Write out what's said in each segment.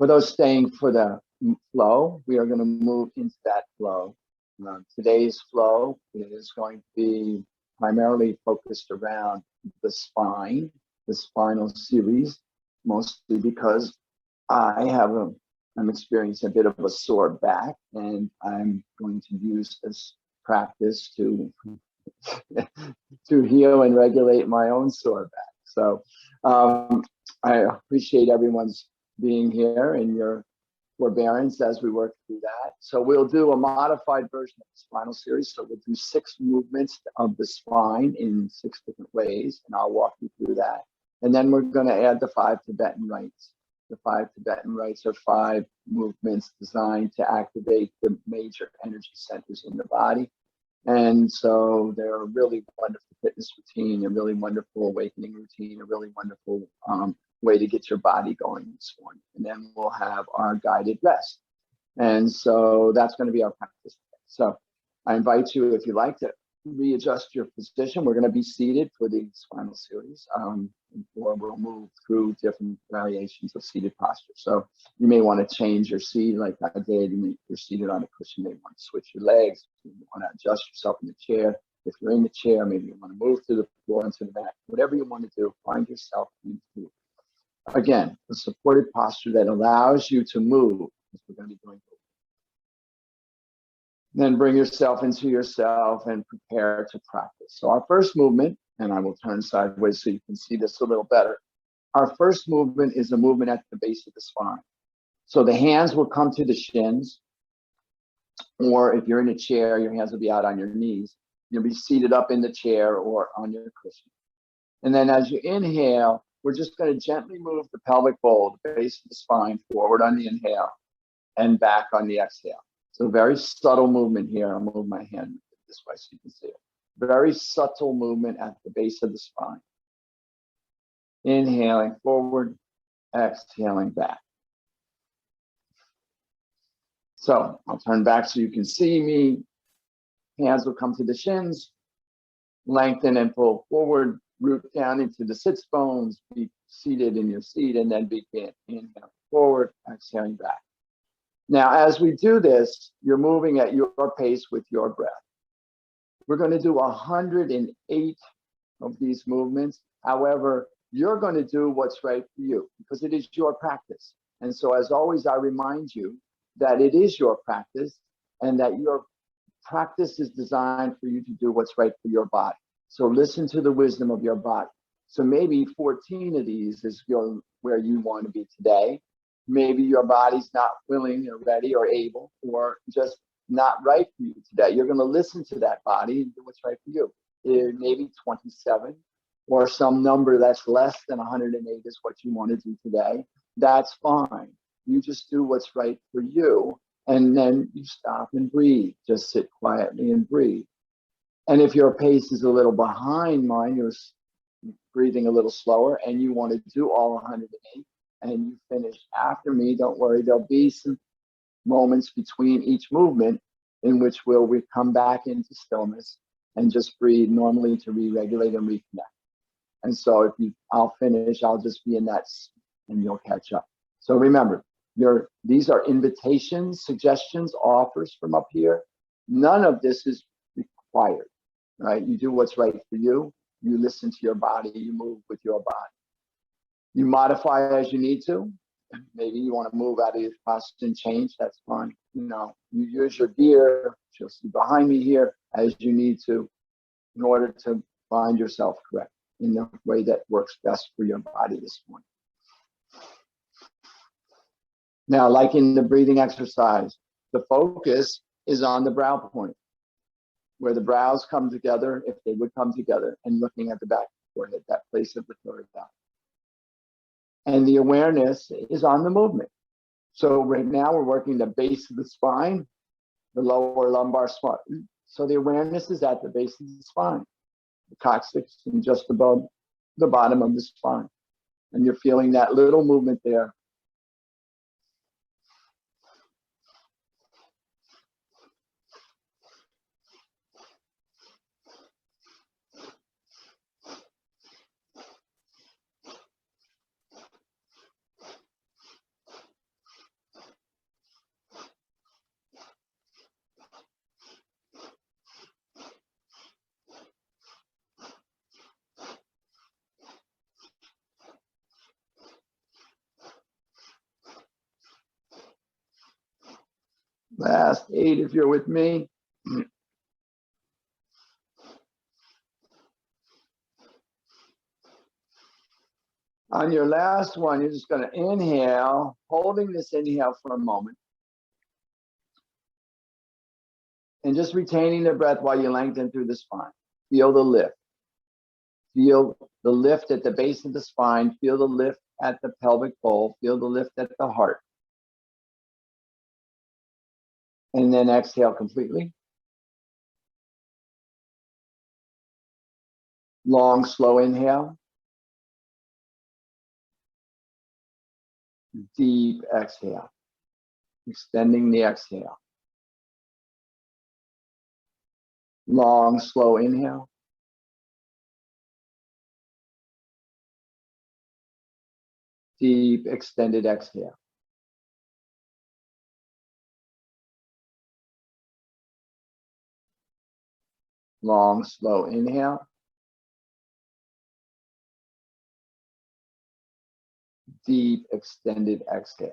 For those staying for the flow, we are going to move into that flow. Today's flow is going to be primarily focused around the spine, the spinal series, mostly because I'm experiencing a bit of a sore back, and I'm going to use this practice to to heal and regulate my own sore back. So I appreciate everyone's being here and your forbearance as we work through that. So we'll do a modified version of the spinal series. So we'll do 6 movements of the spine in 6 different ways, and I'll walk you through that. And then we're going to add the 5 Tibetan rites. The 5 Tibetan rites are 5 movements designed to activate the major energy centers in the body. And so they're a really wonderful fitness routine, a really wonderful awakening routine, a really wonderful way to get your body going this morning. And then we'll have our guided rest. And so that's going to be our practice. So I invite you, if you like, to readjust your position. We're going to be seated for the spinal series, or we'll move through different variations of seated posture. So you may want to change your seat like I did. You're seated on a cushion, you may want to switch your legs. You want to adjust yourself in the chair. If you're in the chair, maybe you want to move to the floor and to the back. Whatever you want to do, find yourself into, again, a supported posture that allows you to move, as we're going to be doing. Then bring yourself into yourself and prepare to practice. So our first movement, and I will turn sideways so you can see this a little better. Our first movement is a movement at the base of the spine. So the hands will come to the shins, or if you're in a chair, your hands will be out on your knees. You'll be seated up in the chair or on your cushion. And then as you inhale, we're just going to gently move the pelvic bowl, the base of the spine, forward on the inhale and back on the exhale. So very subtle movement here. I'll move my hand this way so you can see it. Very subtle movement at the base of the spine. Inhaling forward, exhaling back. So I'll turn back so you can see me. Hands will come to the shins. Lengthen and pull forward. Root down into the sits bones. Be seated in your seat and then begin. Inhale forward, exhaling back. Now, as we do this, you're moving at your pace with your breath. We're going to do 108 of these movements. However, you're going to do what's right for you because it is your practice. And so, as always, I remind you that it is your practice and that your practice is designed for you to do what's right for your body. So listen to the wisdom of your body. So maybe 14 of these is where you want to be today. Maybe your body's not willing or ready or able or just not right for you today. You're going to listen to that body and do what's right for you. Maybe 27 or some number that's less than 108 is what you want to do today. That's fine. You just do what's right for you. And then you stop and breathe. Just sit quietly and breathe. And if your pace is a little behind mine, you're breathing a little slower and you want to do all 108 and you finish after me, don't worry, there'll be some moments between each movement in which we come back into stillness and just breathe normally to re-regulate and reconnect. And so I'll finish, I'll just be in that and you'll catch up. So remember, these are invitations, suggestions, offers from up here. None of this is required, right? You do what's right for you. You listen to your body, you move with your body. You modify as you need to. Maybe you want to move out of your posture and change, that's fine. You use your gear, which you'll see behind me here, as you need to in order to find yourself correct in the way that works best for your body this morning. Now, like in the breathing exercise, the focus is on the brow point, where the brows come together, if they would come together, and looking at the back of the forehead, that place of the third eye. And the awareness is on the movement. So right now we're working the base of the spine, the lower lumbar spine. So the awareness is at the base of the spine, the coccyx, and just above the bottom of the spine. And you're feeling that little movement there. Last 8 if you're with me. On your last one, you're just going to inhale, holding this inhale for a moment. And just retaining the breath while you lengthen through the spine. Feel the lift. Feel the lift at the base of the spine. Feel the lift at the pelvic bowl. Feel the lift at the heart. And then exhale completely. Long, slow inhale. Deep exhale. Extending the exhale. Long, slow inhale. Deep, extended exhale. Long, slow inhale. Deep, extended exhale.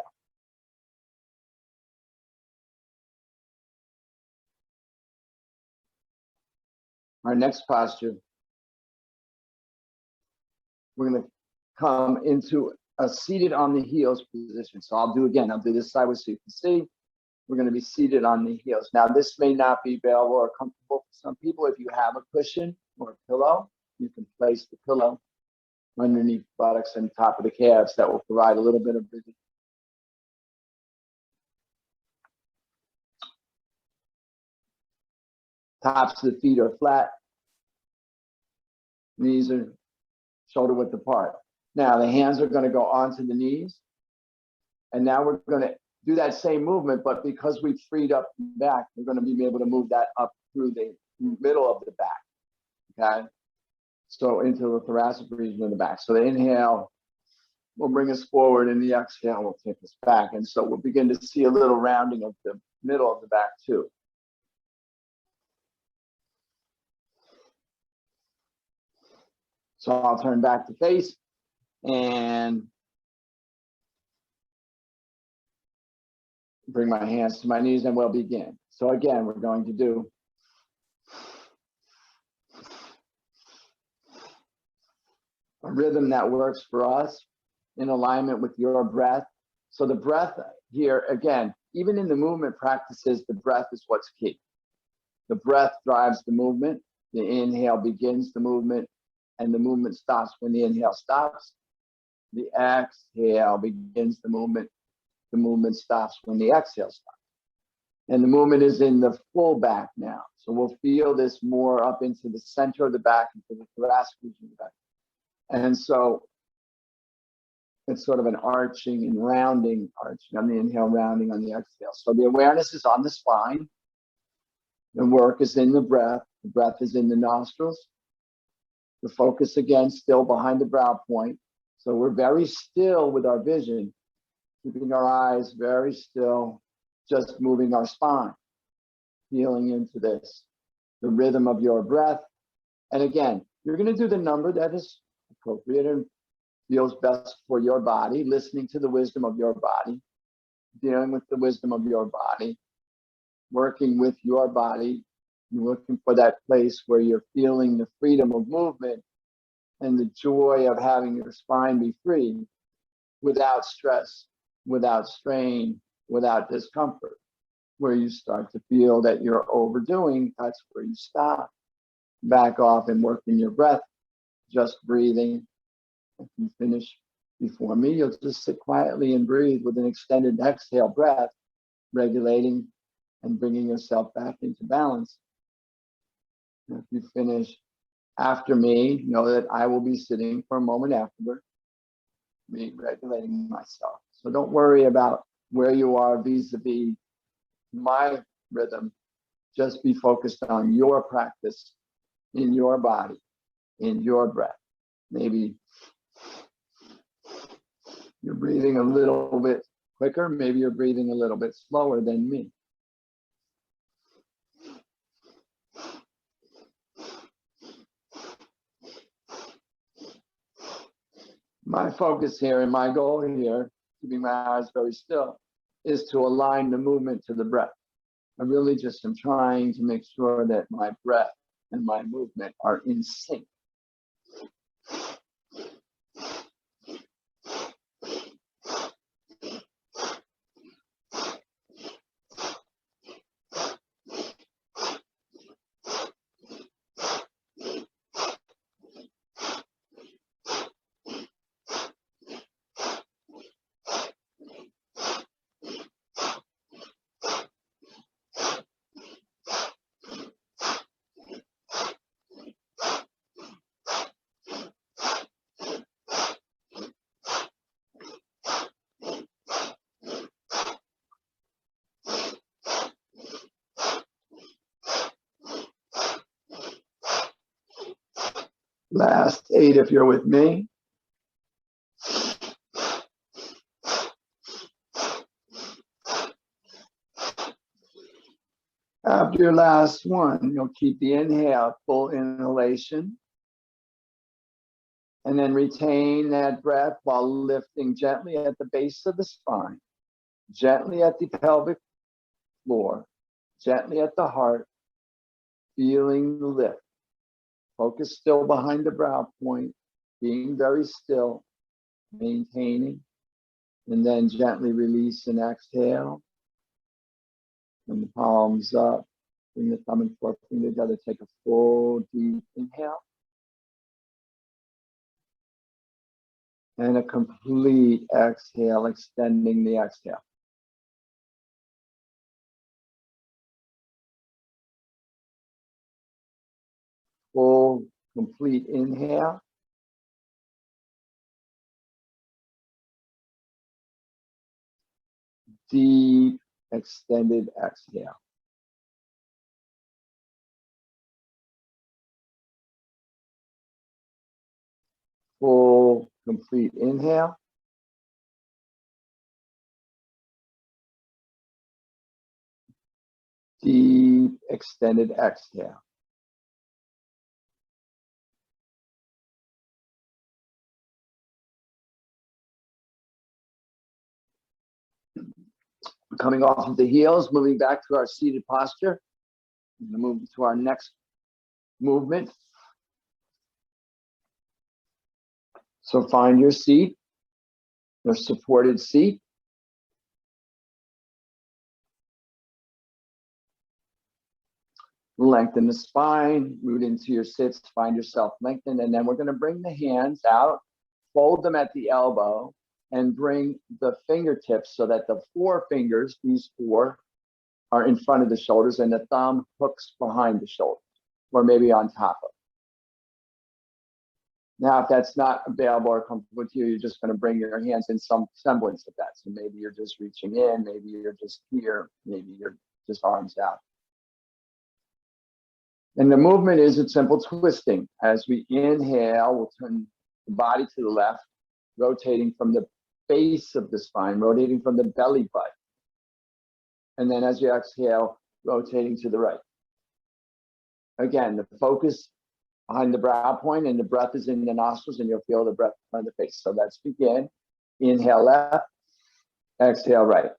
Our next posture, we're going to come into a seated on the heels position. So I'll do this sideways so you can see. We're going to be seated on the heels. Now, this may not be available or comfortable for some people. If you have a cushion or a pillow, you can place the pillow underneath the buttocks and top of the calves. That will provide a little bit of breathing. Tops of the feet are flat. Knees are shoulder width apart. Now, the hands are going to go onto the knees. And now we're going to do that same movement, but because we've freed up the back, we're going to be able to move that up through the middle of the back. Okay? So into the thoracic region of the back. So the inhale will bring us forward, and the exhale will take us back. And so we'll begin to see a little rounding of the middle of the back too. So I'll turn back to face and bring my hands to my knees, and we'll begin. So again, we're going to do a rhythm that works for us in alignment with your breath. So the breath here, again, even in the movement practices, the breath is what's key. The breath drives the movement. The inhale begins the movement, and the movement stops when the inhale stops. The exhale begins the movement. The movement stops when the exhale stops. And the movement is in the full back now. So we'll feel this more up into the center of the back, into the thoracic region of the back. And so it's sort of an arching and rounding, arching on the inhale, rounding on the exhale. So the awareness is on the spine. The work is in the breath. The breath is in the nostrils. The focus, again, still behind the brow point. So we're very still with our vision, keeping our eyes very still, just moving our spine, feeling into this, the rhythm of your breath. And again, you're going to do the number that is appropriate and feels best for your body, listening to the wisdom of your body, dealing with the wisdom of your body, working with your body. You're looking for that place where you're feeling the freedom of movement and the joy of having your spine be free without stress, without strain, without discomfort. Where you start to feel that you're overdoing, that's where you stop. Back off and work in your breath, just breathing. If you finish before me, you'll just sit quietly and breathe with an extended exhale breath, regulating and bringing yourself back into balance. If you finish after me, know that I will be sitting for a moment afterward, me regulating myself. So don't worry about where you are vis-a-vis my rhythm. Just be focused on your practice in your body, in your breath. Maybe you're breathing a little bit quicker. Maybe you're breathing a little bit slower than me. My focus here and my goal here, keeping my eyes very still, is to align the movement to the breath. I really just am trying to make sure that my breath and my movement are in sync. Last 8 if you're with me. After your last one, you'll keep the inhale, full inhalation, and then retain that breath while lifting gently at the base of the spine, gently at the pelvic floor, gently at the heart, feeling the lift. Focus still behind the brow point, being very still, maintaining, and then gently release and exhale. Bring the palms up, bring the thumb and forefinger together, take a full deep inhale. And a complete exhale, extending the exhale. Full, complete inhale. Deep, extended exhale. Full, complete inhale. Deep, extended exhale. Coming off of the heels, moving back to our seated posture. I'm going to move to our next movement. So find your seat, your supported seat. Lengthen the spine, root into your sits, find yourself lengthened, and then we're going to bring the hands out, fold them at the elbow, and bring the fingertips so that the 4 fingers, these 4, are in front of the shoulders, and the thumb hooks behind the shoulders, or maybe on top of. Now, if that's not available or comfortable with you, you're just going to bring your hands in some semblance of that. So maybe you're just reaching in, maybe you're just here, maybe you're just arms out. And the movement is a simple twisting. As we inhale, we'll turn the body to the left, rotating from the base of the spine, rotating from the belly button. And then as you exhale, rotating to the right. Again, the focus behind the brow point, and the breath is in the nostrils, and you'll feel the breath on the face. So let's begin. Inhale left, exhale right.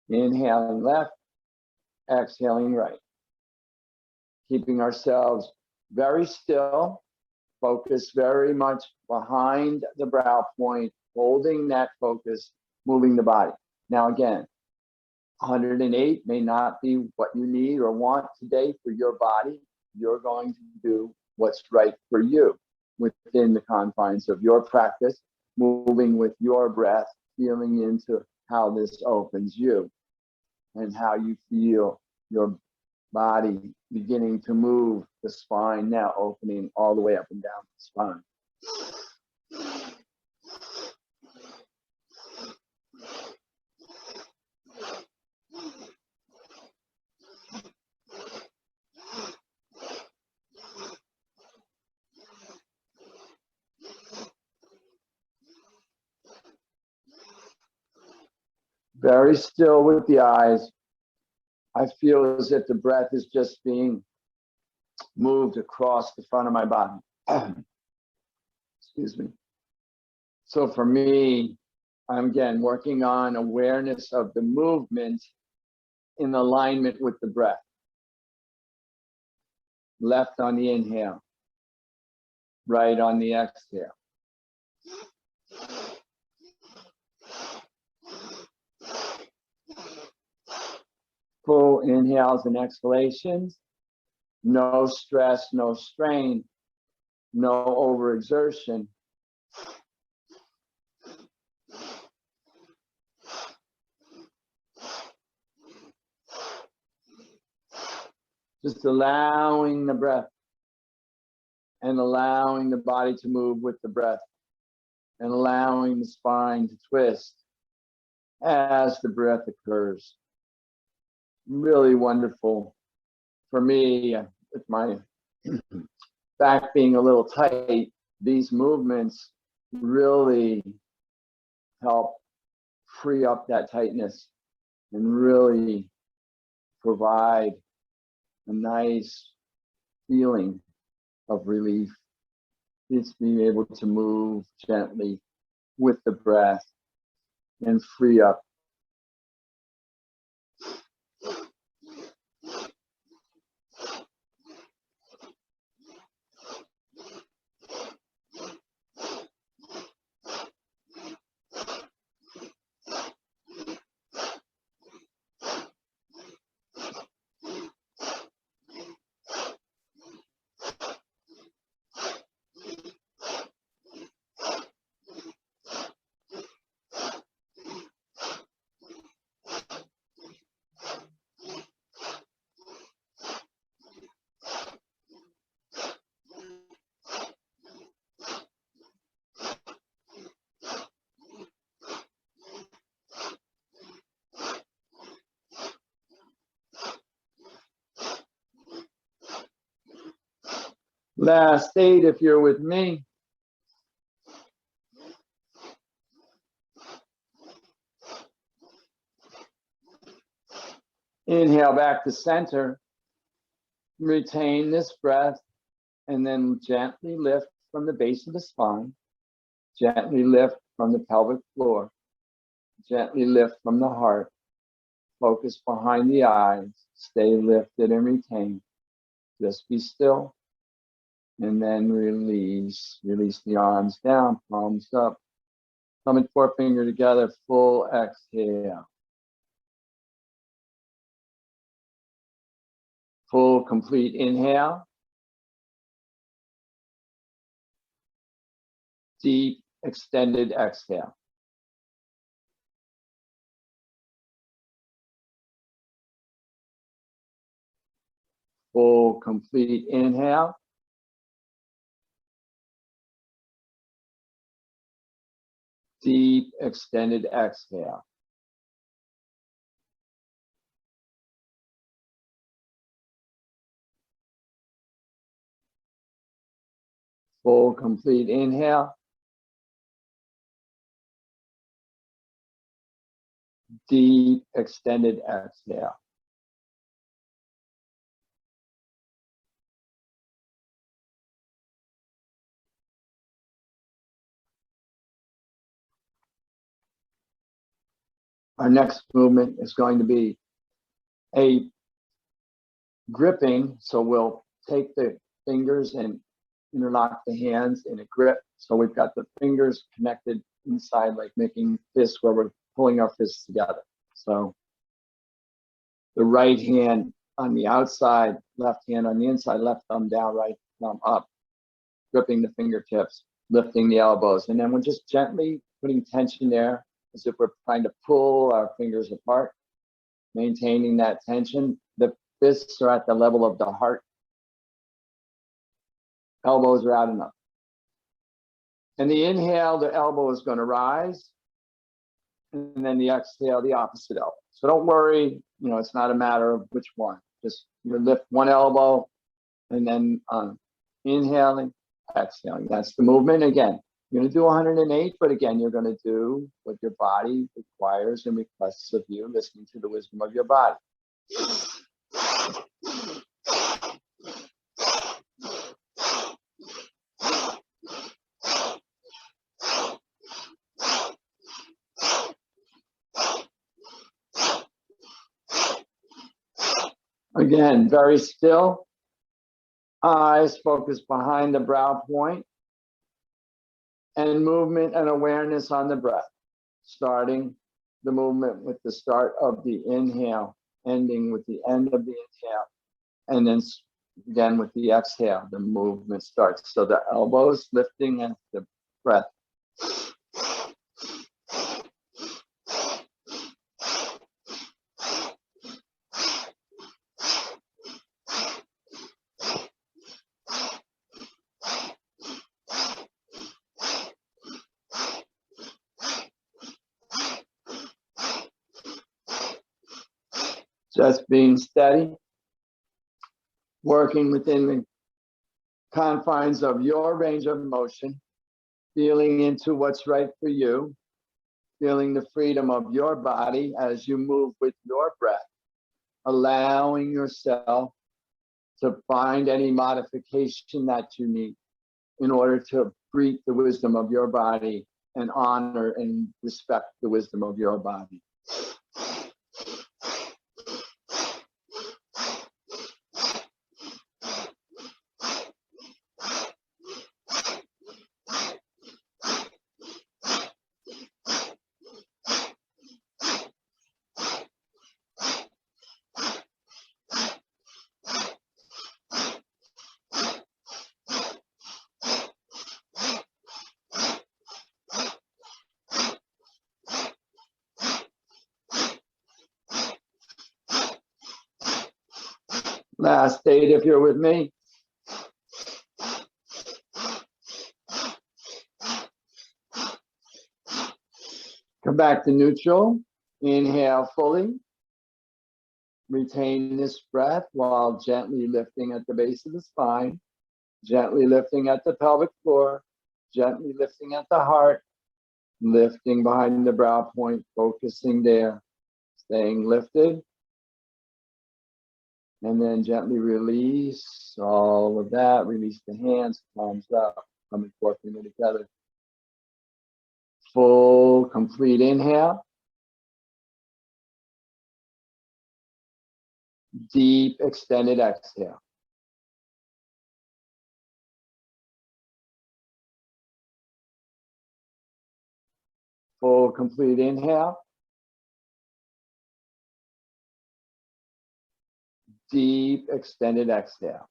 Inhaling left, exhaling right. Keeping ourselves very still, focus very much behind the brow point, holding that focus, moving the body. Now again, 108 may not be what you need or want today for your body. You're going to do what's right for you within the confines of your practice, moving with your breath, feeling into how this opens you and how you feel your body beginning to move, the spine now opening all the way up and down the spine. Very still with the eyes. I feel as if the breath is just being moved across the front of my body. Excuse me. So for me, I'm again working on awareness of the movement in alignment with the breath. Left on the inhale, right on the exhale. Full inhales and exhalations. No stress, no strain, no overexertion. Just allowing the breath and allowing the body to move with the breath and allowing the spine to twist as the breath occurs. Really wonderful for me, with my back being a little tight. These movements really help free up that tightness and really provide a nice feeling of relief. It's being able to move gently with the breath and free up. Last 8, if you're with me. Inhale back to center. Retain this breath and then gently lift from the base of the spine. Gently lift from the pelvic floor. Gently lift from the heart. Focus behind the eyes. Stay lifted and retain. Just be still. And then release. Release the arms down, palms up. Thumb and forefinger together, full exhale. Full, complete inhale. Deep, extended exhale. Full, complete inhale. Deep, extended exhale. Full, complete inhale. Deep, extended exhale. Our next movement is going to be a gripping. So we'll take the fingers and interlock the hands in a grip. So we've got the fingers connected inside, like making fists where we're pulling our fists together. So the right hand on the outside, left hand on the inside, left thumb down, right thumb up, gripping the fingertips, lifting the elbows. And then we're just gently putting tension there as if we're trying to pull our fingers apart, maintaining that tension. The fists are at the level of the heart. Elbows are out and up. And the inhale, the elbow is going to rise. And then the exhale, the opposite elbow. So don't worry, it's not a matter of which one. Just you lift one elbow and then inhaling, exhaling. That's the movement. Again, you're going to do 108, but again, you're going to do what your body requires and requests of you, listening to the wisdom of your body. Again, very still. Eyes focus behind the brow point, and movement and awareness on the breath. Starting the movement with the start of the inhale, ending with the end of the inhale, and then again with the exhale, the movement starts. So the elbows lifting and the breath. Just being steady, working within the confines of your range of motion, feeling into what's right for you, feeling the freedom of your body as you move with your breath, allowing yourself to find any modification that you need in order to greet the wisdom of your body and honor and respect the wisdom of your body. Last state, if you're with me. Come back to neutral. Inhale fully. Retain this breath while gently lifting at the base of the spine, gently lifting at the pelvic floor, gently lifting at the heart, lifting behind the brow point, focusing there, staying lifted. And then gently release all of that. Release the hands, palms up, coming forth and together. Full, complete inhale. Deep, extended exhale. Full, complete inhale. Deep, extended exhale.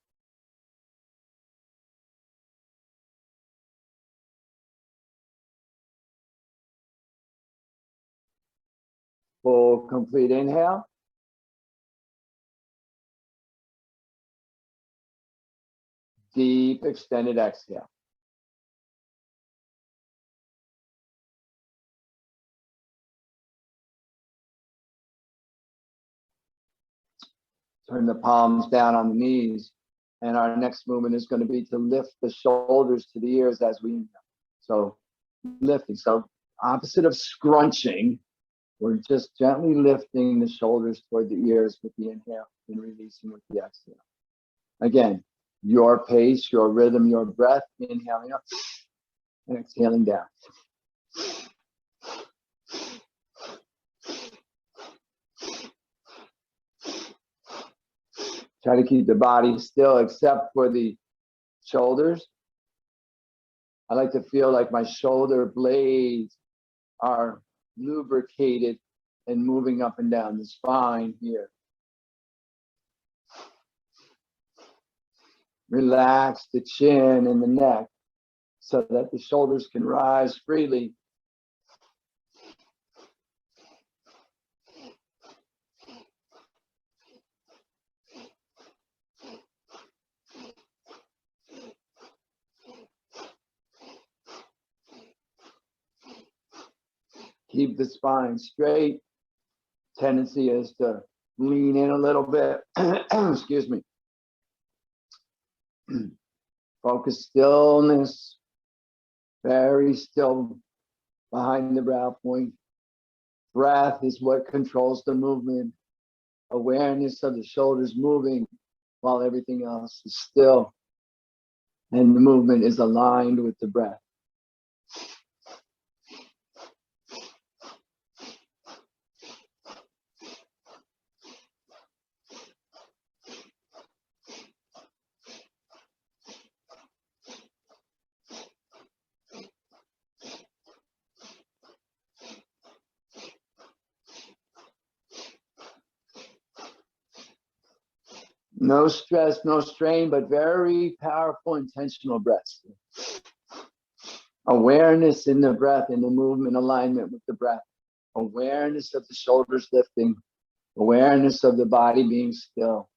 Full, complete inhale. Deep, extended exhale. Turn the palms down on the knees. And our next movement is going to be to lift the shoulders to the ears as we inhale. So lifting. So opposite of scrunching, we're just gently lifting the shoulders toward the ears with the inhale and releasing with the exhale. Again, your pace, your rhythm, your breath, inhaling up and exhaling down. Try to keep the body still except for the shoulders. I like to feel like my shoulder blades are lubricated and moving up and down the spine here. Relax the chin and the neck so that the shoulders can rise freely. Keep the spine straight. Tendency is to lean in a little bit. Excuse me. Focus stillness. Very still behind the brow point. Breath is what controls the movement. Awareness of the shoulders moving while everything else is still. And the movement is aligned with the breath. No stress, no strain, but very powerful, intentional breaths. Awareness in the breath, in the movement, alignment with the breath. Awareness of the shoulders lifting. Awareness of the body being still.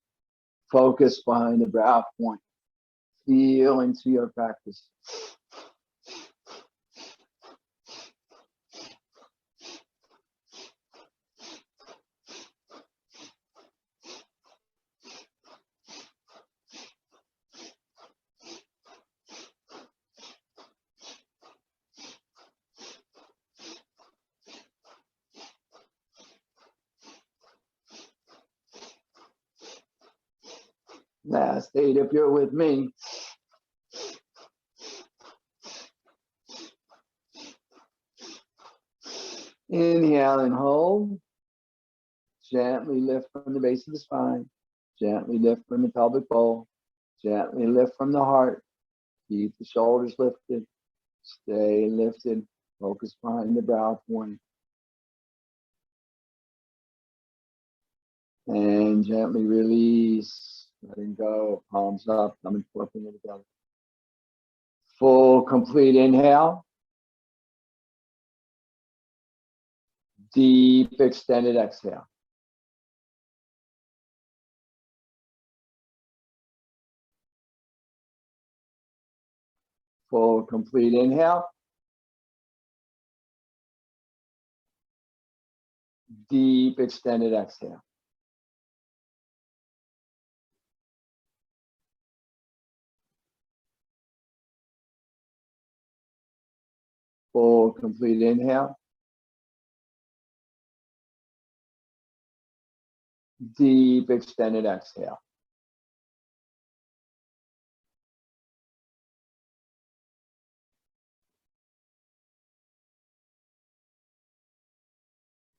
Focus behind the brow point. Feel into your practice. Last 8 if you're with me. Inhale and hold. Gently lift from the base of the spine. Gently lift from the pelvic bowl. Gently lift from the heart. Keep the shoulders lifted. Stay lifted. Focus behind the brow point. And gently release. Letting go. Palms up. Coming forth into the belly. Full, complete inhale. Deep, extended exhale. Full, complete inhale. Deep, extended exhale. Full, complete inhale. Deep, extended exhale.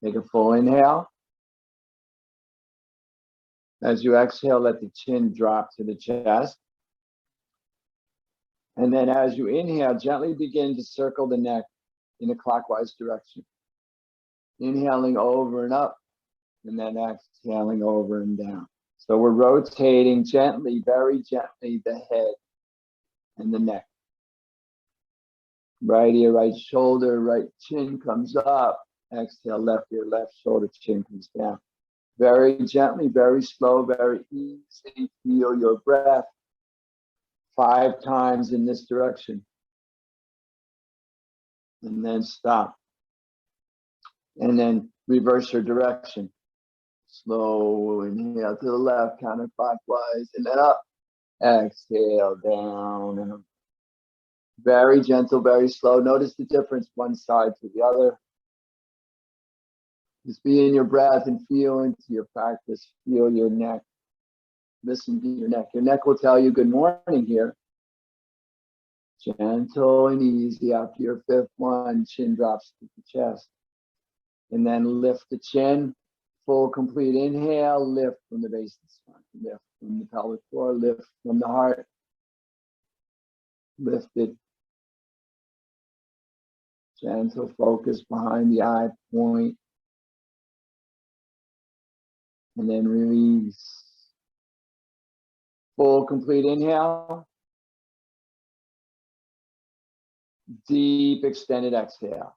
Take a full inhale. As you exhale, let the chin drop to the chest. And then as you inhale, gently begin to circle the neck in a clockwise direction. Inhaling over and up, and then exhaling over and down. So we're rotating gently, very gently, the head and the neck. Right ear, right shoulder, right chin comes up. Exhale, left ear, left shoulder, chin comes down. Very gently, very slow, very easy. Feel your breath 5 times in this direction. And then stop. And then reverse your direction. Slow inhale to the left, counterclockwise, and then up. Exhale, down and up. Very gentle, very slow. Notice the difference one side to the other. Just be in your breath and feel into your practice. Feel your neck. Listen to your neck. Your neck will tell you good morning here. Gentle and easy. After your 5th one, chin drops to the chest. And then lift the chin. Full, complete inhale. Lift from the base of the spine. Lift from the pelvic floor. Lift from the heart. Lift it. Gentle focus behind the eye point. And then release. Full, complete inhale. Deep, extended exhale.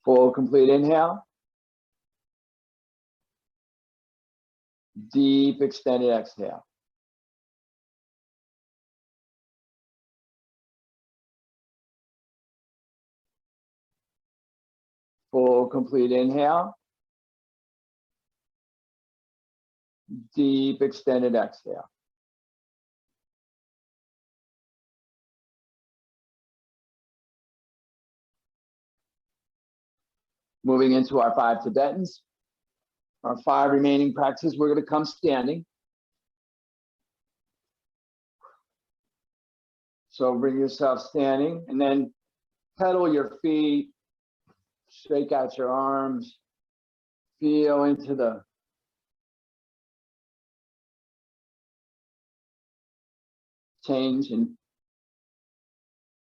Full, complete inhale. Deep, extended exhale. Full, complete inhale. Deep, extended exhale. Moving into our 5 Tibetans. Our 5 remaining practices, we're going to come standing. So bring yourself standing and then pedal your feet, shake out your arms, feel into the change in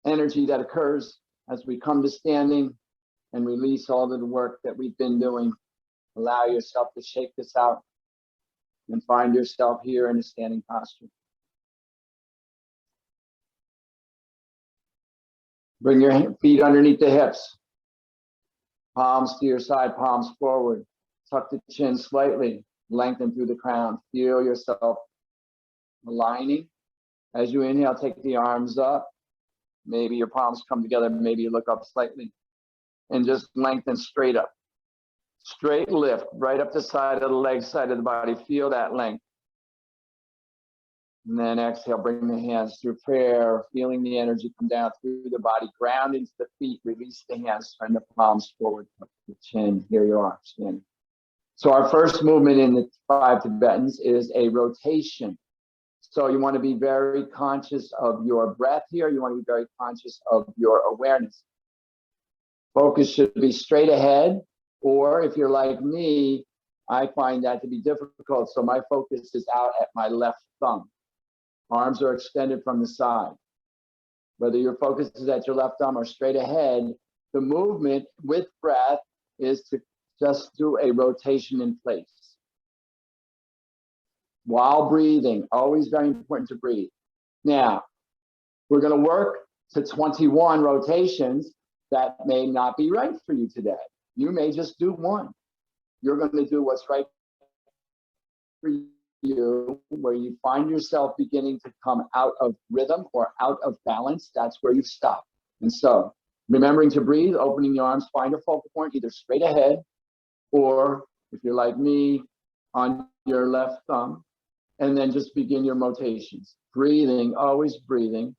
energy that occurs as we come to standing. and release all of the work that we've been doing. Allow yourself to shake this out and find yourself here in a standing posture. Bring your feet underneath the hips. Palms to your side, palms forward. Tuck the chin slightly, lengthen through the crown. Feel yourself aligning. As you inhale, take the arms up. Maybe your palms come together, maybe you look up slightly. And just lengthen straight up. Straight lift, right up the side of the leg, side of the body. Feel that length. And then exhale, bring the hands through prayer, feeling the energy come down through the body, ground into the feet, release the hands, turn the palms forward, tuck the chin. Here you are, standing. So our first movement in the 5 Tibetans is a rotation. So you want to be very conscious of your breath here. You want to be very conscious of your awareness. Focus should be straight ahead, or if you're like me, I find that to be difficult. So my focus is out at my left thumb. Arms are extended from the side. Whether your focus is at your left thumb or straight ahead, the movement with breath is to just do a rotation in place. While breathing, always very important to breathe. Now, we're going to work to 21 rotations. That may not be right for you today. You may just do one. You're going to do what's right for you, where you find yourself beginning to come out of rhythm or out of balance. That's where you stop. And so, remembering to breathe, opening your arms, find a focal point, either straight ahead, or if you're like me, on your left thumb, and then just begin your rotations. Breathing, always breathing,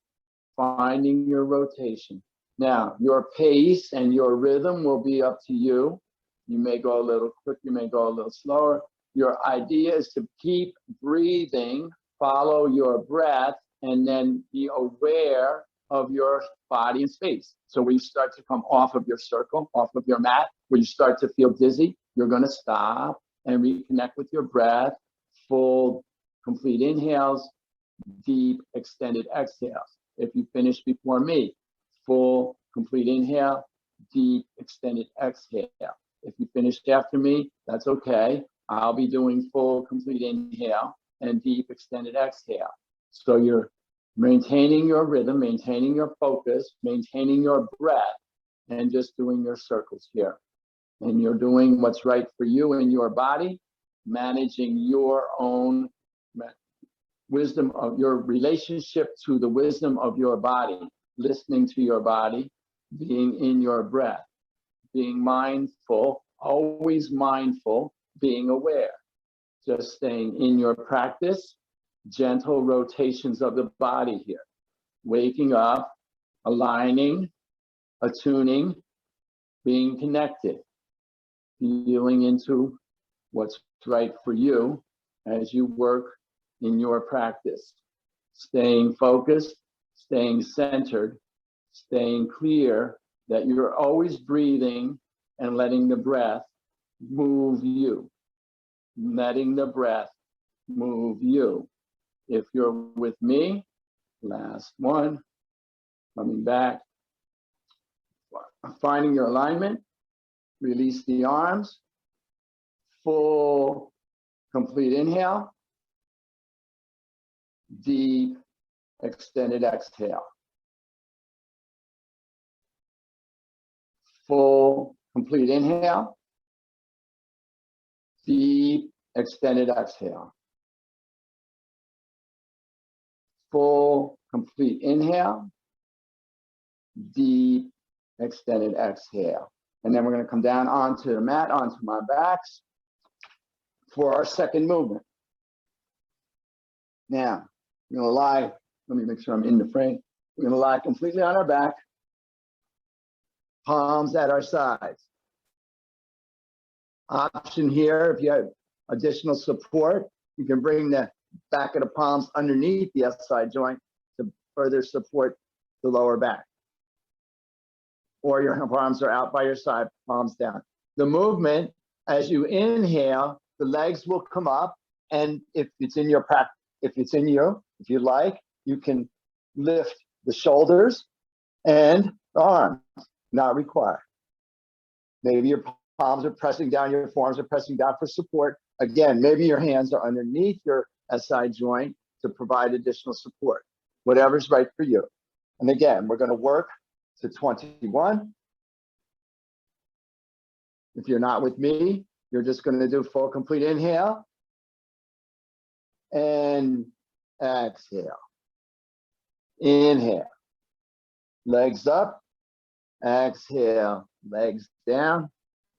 finding your rotation. Now, your pace and your rhythm will be up to you. You may go a little quick, you may go a little slower. Your idea is to keep breathing, follow your breath, and then be aware of your body and space. So when you start to come off of your circle, off of your mat, where you start to feel dizzy, you're going to stop and reconnect with your breath. Full, complete inhales, deep, extended exhales. If you finish before me, full, complete inhale, deep, extended exhale. If you finished after me, that's okay. I'll be doing full, complete inhale and deep, extended exhale. So you're maintaining your rhythm, maintaining your focus, maintaining your breath, and just doing your circles here. And you're doing what's right for you and your body, managing your own wisdom of your relationship to the wisdom of your body, listening to your body, being in your breath, being mindful, always mindful, being aware, just staying in your practice, gentle rotations of the body here, waking up, aligning, attuning, being connected, feeling into what's right for you as you work in your practice, staying focused, staying centered, staying clear that you're always breathing and letting the breath move you, letting the breath move you. If you're with me, last one, coming back, finding your alignment, release the arms, full, complete inhale, deep, extended exhale. Full, complete inhale, deep, extended exhale. Full, complete inhale, deep, extended exhale. And then we're going to come down onto the mat, onto my backs for our second movement. Now, we're going to lie, let me make sure I'm in the frame. We're going to lie completely on our back, palms at our sides. Option here, if you have additional support, you can bring the back of the palms underneath the SI joint to further support the lower back. Or your arms are out by your side, palms down. The movement, as you inhale, the legs will come up, and if it's in your practice, if you like, you can lift the shoulders and the arms, not required. Maybe your palms are pressing down, your forearms are pressing down for support. Again, maybe your hands are underneath your SI joint to provide additional support. Whatever's right for you. And again, we're going to work to 21. If you're not with me, you're just going to do full complete inhale and exhale. Inhale, legs up, exhale, legs down,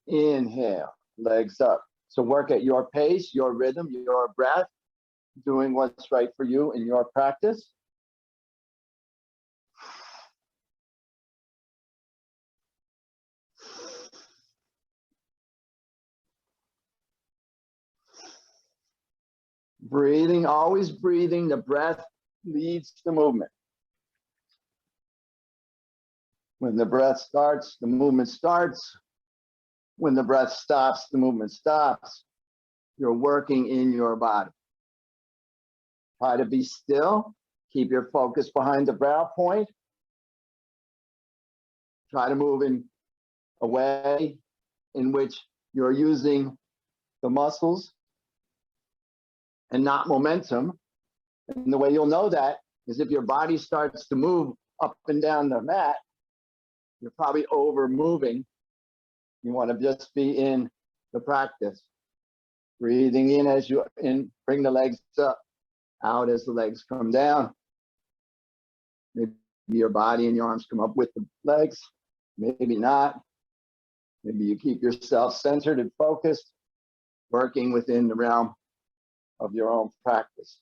inhale, legs up. So work at your pace, your rhythm, your breath, doing what's right for you in your practice. Breathing, always breathing. The breath leads the movement. When the breath starts, the movement starts. When the breath stops, the movement stops. You're working in your body. Try to be still. Keep your focus behind the brow point. Try to move in a way in which you're using the muscles and not momentum. And the way you'll know that is if your body starts to move up and down the mat, you're probably over moving. You want to just be in the practice. Breathing in as you bring the legs up, out as the legs come down. Maybe your body and your arms come up with the legs, maybe not. Maybe you keep yourself centered and focused, working within the realm of your own practice.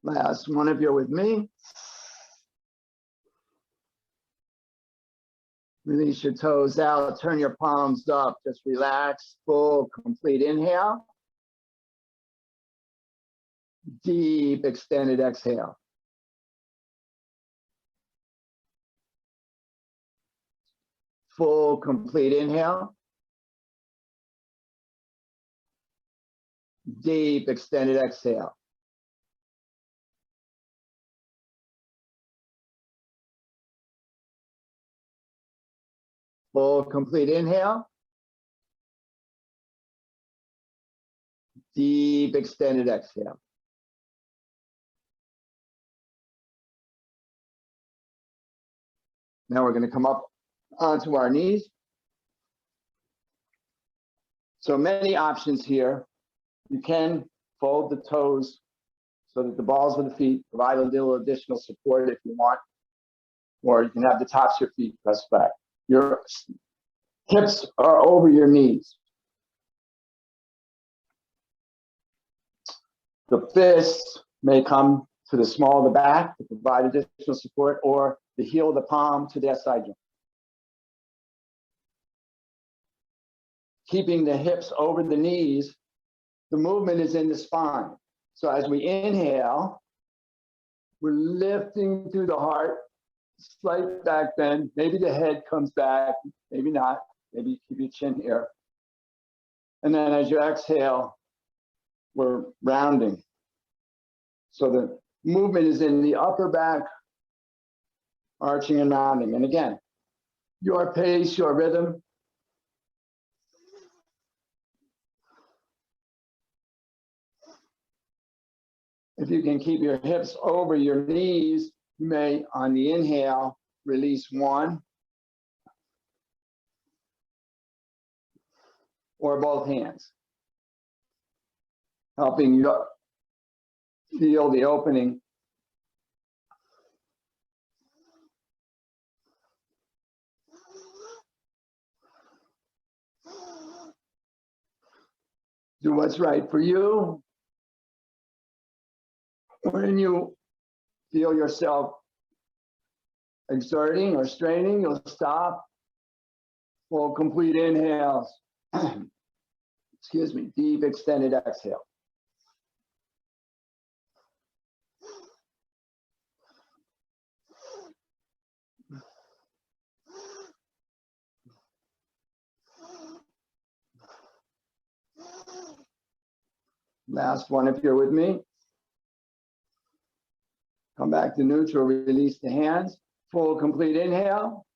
Last one, if you're with me. Release your toes out, turn your palms up, just relax, full, complete inhale. Deep, extended exhale. Full, complete inhale. Deep, extended exhale. Full, complete inhale. Deep, extended exhale. Now we're going to come up onto our knees. So many options here. You can fold the toes so that the balls of the feet provide a little additional support if you want, or you can have the tops of your feet pressed back. Your hips are over your knees. The fists may come to the small of the back to provide additional support, or the heel of the palm to the SI joint. Keeping the hips over the knees, the movement is in the spine. So as we inhale, we're lifting through the heart, slight back bend. Maybe the head comes back, maybe not. Maybe you keep your chin here. And then as you exhale, we're rounding. So the movement is in the upper back, arching and rounding. And again, your pace, your rhythm. If you can keep your hips over your knees, you may, on the inhale, release one or both hands, helping you feel the opening. Do what's right for you. When you feel yourself exerting or straining, you'll stop. Full, complete inhales. Excuse me, deep, extended exhale. Last one, if you're with me. Come back to neutral, release the hands. Full, complete inhale.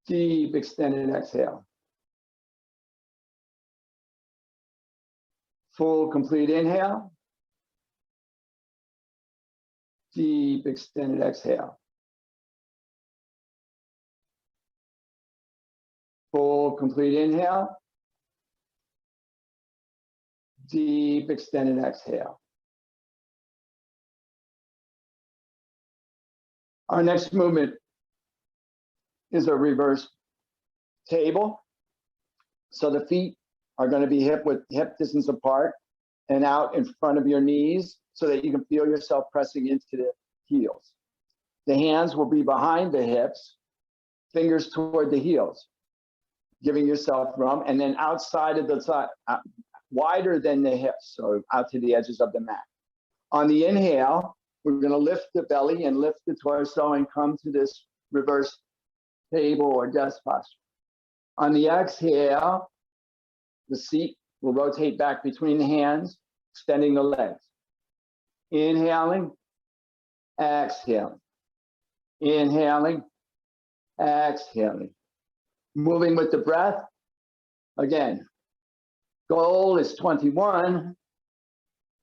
Deep, extended exhale. Full, complete inhale. Deep, extended exhale. Full, complete inhale. Deep, extended exhale. Our next movement is a reverse table. So the feet are going to be hip distance apart and out in front of your knees so that you can feel yourself pressing into the heels. The hands will be behind the hips, fingers toward the heels, giving yourself room, and then outside of the side, wider than the hips, so out to the edges of the mat. On the inhale, we're going to lift the belly and lift the torso and come to this reverse table or desk posture. On the exhale, the seat will rotate back between the hands, extending the legs. Inhaling, exhaling. Inhaling, exhaling. Moving with the breath. Again, goal is 21,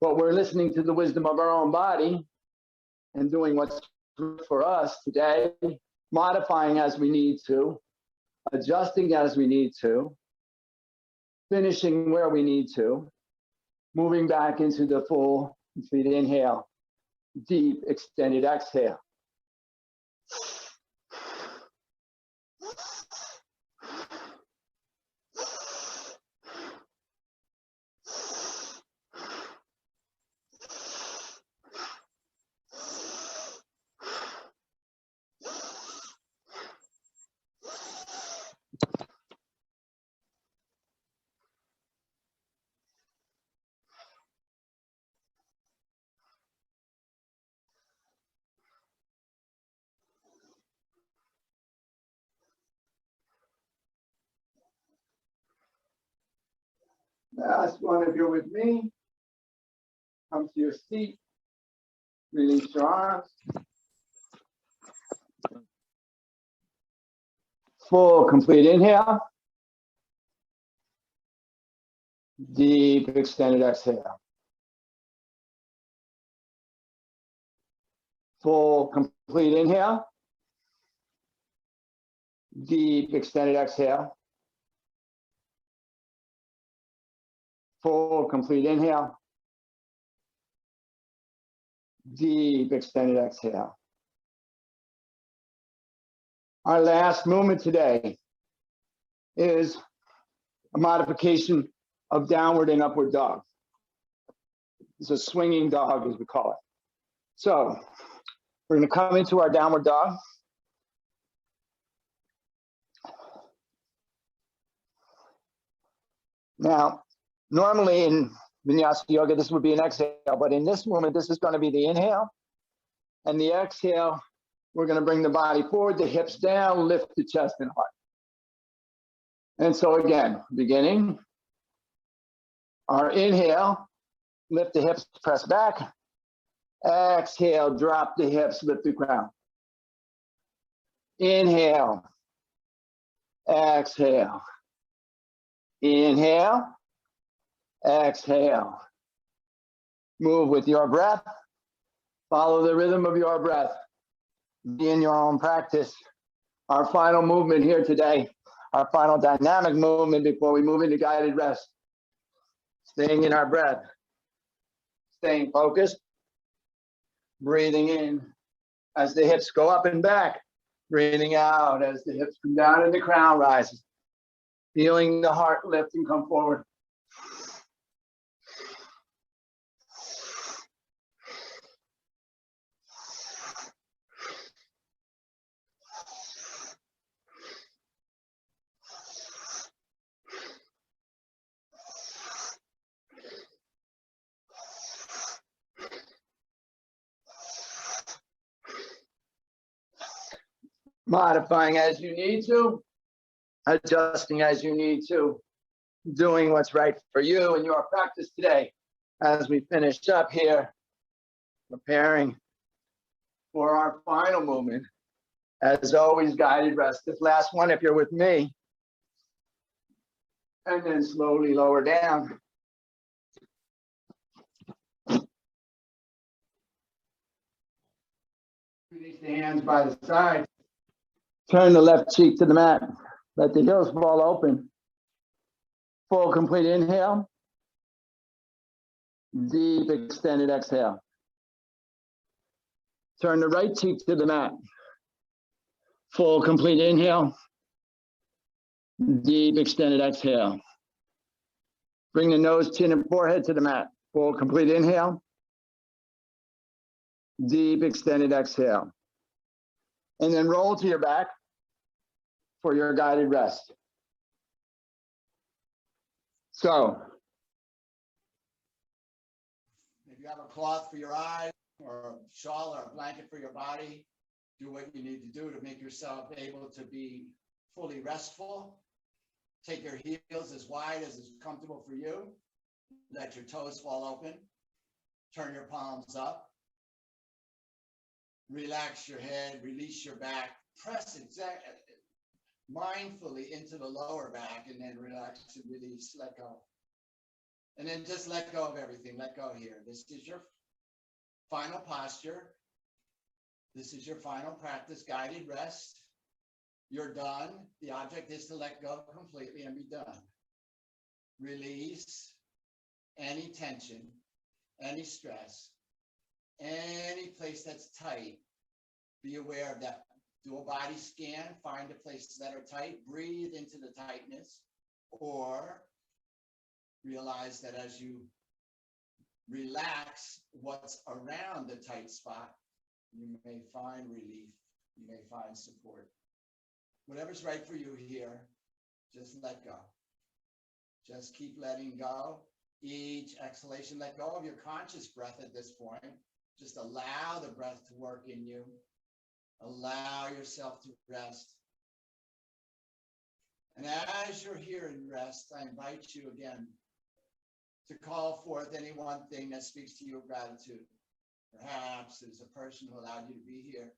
but we're listening to the wisdom of our own body and doing what's good for us today, modifying as we need to, adjusting as we need to, finishing where we need to, moving back into the full, complete inhale, deep, extended exhale. Last one, if you're with me, come to your seat, release your arms. Full, complete inhale. Deep, extended exhale. Full, complete inhale. Deep, extended exhale. Full, complete inhale. Deep, extended exhale. Our last movement today is a modification of downward and upward dog. It's a swinging dog, as we call it. So we're going to come into our downward dog. Now, normally in Vinyasa Yoga, this would be an exhale, but in this movement, this is going to be the inhale. And the exhale, we're going to bring the body forward, the hips down, lift the chest and heart. And so again, beginning, our inhale, lift the hips, press back. Exhale, drop the hips, lift the crown. Inhale, exhale. Inhale, exhale. Move with your breath. Follow the rhythm of your breath. Be in your own practice. Our final movement here today, our final dynamic movement before we move into guided rest. Staying in our breath. Staying focused. Breathing in as the hips go up and back. Breathing out as the hips come down and the crown rises. Feeling the heart lift and come forward. Modifying as you need to, adjusting as you need to. doing what's right for you in your practice today. As we finish up here, preparing for our final movement, as always, guided rest. This last one, if you're with me, and then slowly lower down. Release the hands by the side. Turn the left cheek to the mat. Let the heels fall open. Full complete inhale. Deep extended exhale. Turn the right cheek to the mat. Full complete inhale. Deep extended exhale. Bring the nose, chin, and forehead to the mat. Full complete inhale. Deep extended exhale. And then roll to your back for your guided rest. So, if you have a cloth for your eyes, or a shawl or a blanket for your body, do what you need to do to make yourself able to be fully restful. Take your heels as wide as is comfortable for you. Let your toes fall open. Turn your palms up. Relax your head, release your back. Press mindfully into the lower back, and then relax and release, let go. And then just let go of everything. Let go here. This is your final posture. This is your final practice, guided rest. You're done. The object is to let go completely and be done. Release any tension, any stress, any place that's tight. Be aware of that. Do a body scan, find the places that are tight, breathe into the tightness, or realize that as you relax what's around the tight spot, you may find relief, you may find support. Whatever's right for you here, just let go. Just keep letting go. Each exhalation, let go of your conscious breath at this point. Just allow the breath to work in you. Allow yourself to rest. And as you're here in rest, I invite you again to call forth any one thing that speaks to you of gratitude. Perhaps it's a person who allowed you to be here.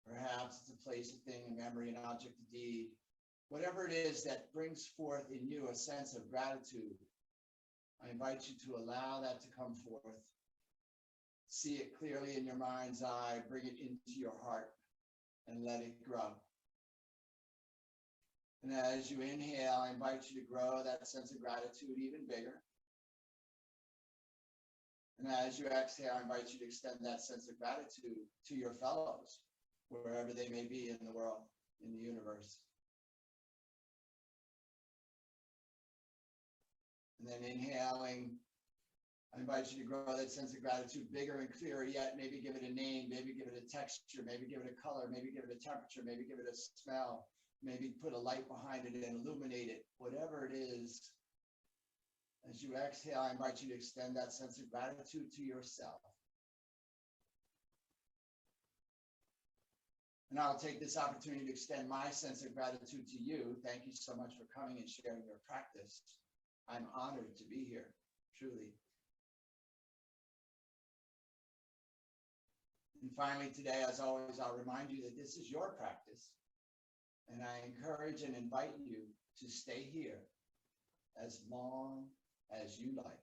Perhaps it's a place, a thing, a memory, an object, a deed. Whatever it is that brings forth in you a sense of gratitude, I invite you to allow that to come forth. See it clearly in your mind's eye, bring it into your heart, and let it grow. And as you inhale, I invite you to grow that sense of gratitude even bigger. And as you exhale, I invite you to extend that sense of gratitude to your fellows, wherever they may be in the world, in the universe. And then inhaling, I invite you to grow that sense of gratitude bigger and clearer yet. Maybe give it a name, maybe give it a texture, maybe give it a color, maybe give it a temperature, maybe give it a smell, maybe put a light behind it and illuminate it. Whatever it is, as you exhale, I invite you to extend that sense of gratitude to yourself. And I'll take this opportunity to extend my sense of gratitude to you. Thank you so much for coming and sharing your practice. I'm honored to be here, truly. And finally today, as always, I'll remind you that this is your practice. And I encourage and invite you to stay here as long as you like.